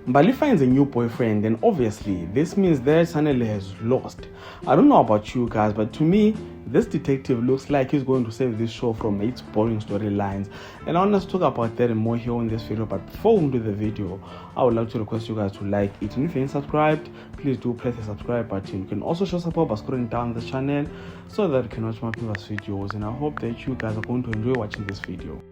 Mbali finds a new boyfriend, and obviously this means that Sanele has lost. I don't know about you guys, but to me, this detective looks like he's going to save this show from its boring storylines, and I want us to talk about that and more here in this video. But before we do the video, I would like to request you guys to like it, and if you ain't subscribed, please do press the subscribe button. You can also show support by scrolling down the channel so that you can watch my previous videos, and I hope that you guys are going to enjoy watching this video.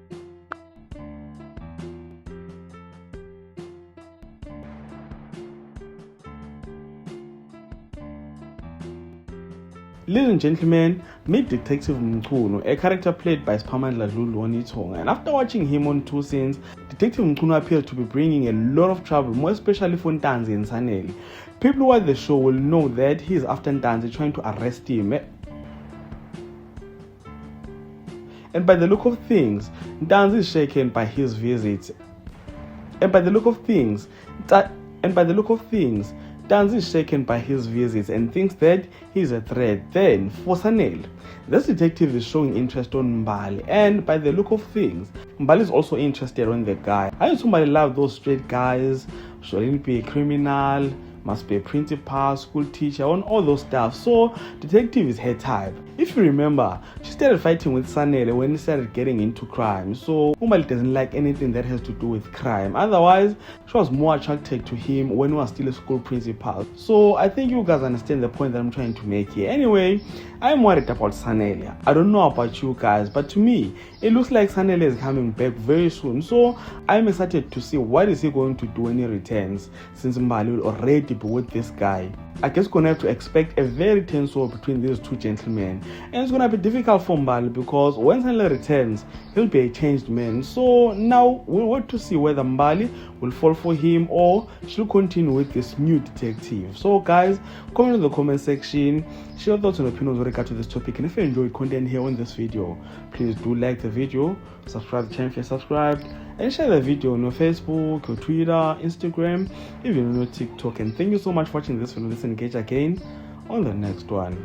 Ladies and gentlemen, meet Detective Mchunu, a character played by Spamandla Dludlu Onitonga. And after watching him on two scenes, Detective Mchunu appears to be bringing a lot of trouble, more especially for Ntanzi and Sanele. People who watch the show will know that he is after Ntanzi, trying to arrest him. And by the look of things, Ntanzi is shaken by his visits. Ntanzi is shaken by his visits and thinks that he's a threat. Then, for Sanele, this detective is showing interest on Mbali, and by the look of things, Mbali is also interested in the guy. I used to love those straight guys, shouldn't be a criminal, must be a principal, school teacher, and all those stuff. So, detective is her type. If you remember, she started fighting with Sanele when he started getting into crime. So, Mbali doesn't like anything that has to do with crime. Otherwise, she was more attracted to him when he was still a school principal. So, I think you guys understand the point that I'm trying to make here. Anyway, I'm worried about Sanele. I don't know about you guys, but to me, it looks like Sanele is coming back very soon. So, I'm excited to see what is he going to do when he returns, since Mbali will already be with this guy. I guess we're going to have to expect a very tense war between these two gentlemen. And it's going to be difficult for Mbali because when Sanele returns, he'll be a changed man. So now we'll wait to see whether Mbali will fall for him or she'll continue with this new detective. So guys, comment in the comment section, share your thoughts and opinions with regard to this topic. And if you enjoyed content here on this video, please do like the video, subscribe to the channel if you're subscribed, and share the video on your Facebook, your Twitter, Instagram, even on your TikTok. And thank you so much for watching this video. Let's engage again on the next one.